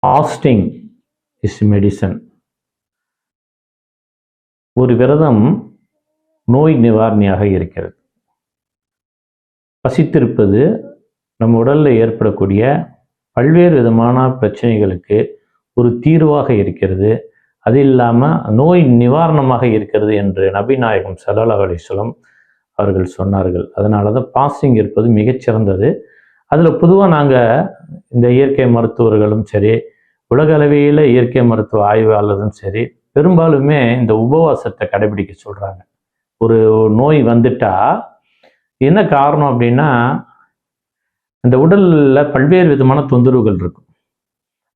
Fasting is medicine. ஒரு விரதம் நோய் நிவாரணியாக இருக்கிறது. பசித்திருப்பது நம்ம உடலில் ஏற்படக்கூடிய பல்வேறு விதமான பிரச்சனைகளுக்கு ஒரு தீர்வாக இருக்கிறது. அது இல்லாமல் நோய் நிவாரணமாக இருக்கிறது என்று நபி நாயகம் ஸல்லல்லாஹு அலைஹி வஸல்லம் அவர்கள் சொன்னார்கள். அதனால தான் பாஸ்டிங் இருப்பது மிகச்சிறந்தது. அதில் பொதுவாக நாங்கள் இந்த இயற்கை மருத்துவர்களும் சரி, உலக அளவியில் இயற்கை மருத்துவ ஆய்வாளரும் சரி, பெரும்பாலுமே இந்த உபவாசத்தை கடைபிடிக்க சொல்கிறாங்க. ஒரு நோய் வந்துட்டா என்ன காரணம் அப்படின்னா, அந்த உடலில் பல்வேறு விதமான தொந்தரவுகள் இருக்கும்.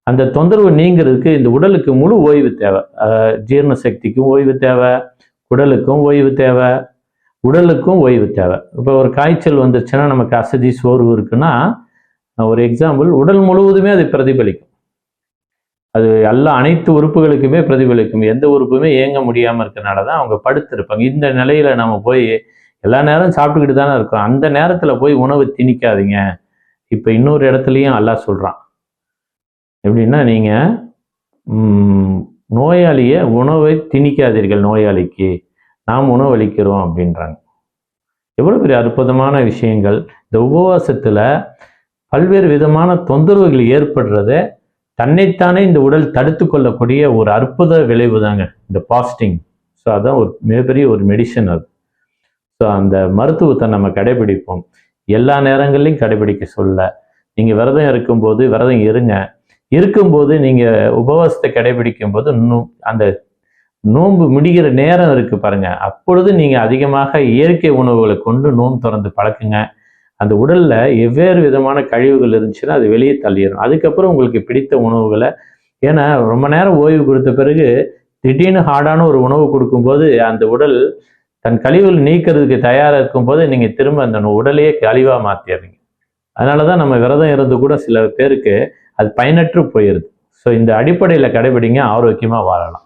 அந்த தொந்தரவு நீங்கிறதுக்கு இந்த உடலுக்கு முழு ஓய்வு தேவை. ஜீரண சக்திக்கும் ஓய்வு தேவை, உடலுக்கும் ஓய்வு தேவை, உடலுக்கும் ஓய்வு தேவை. இப்போ ஒரு காய்ச்சல் வந்துருச்சுன்னா நமக்கு அசதி சோர்வு இருக்குன்னா, ஒரு எக்ஸாம்பிள், உடல் முழுவதுமே அது பிரதிபலிக்கும். அது அனைத்து உறுப்புகளுக்குமே பிரதிபலிக்கும். எந்த உறுப்புமே இயங்க முடியாமல் இருக்கிறனால தான் அவங்க படுத்திருப்பாங்க. இந்த நிலையில நம்ம போய் எல்லா நேரம் சாப்பிட்டுக்கிட்டு தானே இருக்கோம். அந்த நேரத்தில் போய் உணவு திணிக்காதீங்க. இப்போ இன்னொரு இடத்துலையும் அல்லாஹ் சொல்கிறான், எப்படின்னா, நீங்கள் நோயாளியை உணவை திணிக்காதீர்கள், நோயாளிக்கு நாம் உணவளிக்கிறோம் அப்படின்றாங்க. எவ்வளோ பெரிய அற்புதமான விஷயங்கள். இந்த உபவாசத்தில் பல்வேறு விதமான தொந்தரவுகள் ஏற்படுறத தன்னைத்தானே இந்த உடல் தடுத்து கொள்ளக்கூடிய ஒரு அற்புத விளைவு தாங்க இந்த பாஸ்டிங். ஸோ அதான் ஒரு மிகப்பெரிய ஒரு மெடிசன் அது. ஸோ அந்த மருத்துவத்தை நம்ம கடைபிடிப்போம். எல்லா நேரங்கள்லையும் கடைபிடிக்க சொல்ல, நீங்கள் விரதம் இருக்கும்போது விரதம் இருங்க. இருக்கும்போது நீங்கள் உபவாசத்தை கடைபிடிக்கும் போது அந்த நோன்பு முடிகிற நேரம் இருக்கு பாருங்க, அப்பொழுது நீங்கள் அதிகமாக இயற்கை உணவுகளை கொண்டு நோன்பு திறந்து பழக்குங்க. அந்த உடல்ல வெவ்வேறு விதமான கழிவுகள் இருந்துச்சுன்னா அது வெளியே தள்ளிடும். அதுக்கப்புறம் உங்களுக்கு பிடித்த உணவுகளை, ஏன்னா ரொம்ப நேரம் ஓய்வு கொடுத்த பிறகு திடீர்னு ஹார்டான ஒரு உணவு கொடுக்கும்போது அந்த உடல் தன் கழிவுகள் நீக்கிறதுக்கு தயாராக இருக்கும்போது நீங்கள் திரும்ப அந்த உடலையே கழிவாக மாற்றிடுறீங்க. அதனால தான் நம்ம விரதம் இருந்து கூட சில பேருக்கு அது பயனற்று போயிடுது. ஸோ இந்த அடிப்படையில் கடைபிடிங்க, ஆரோக்கியமாக வாழலாம்.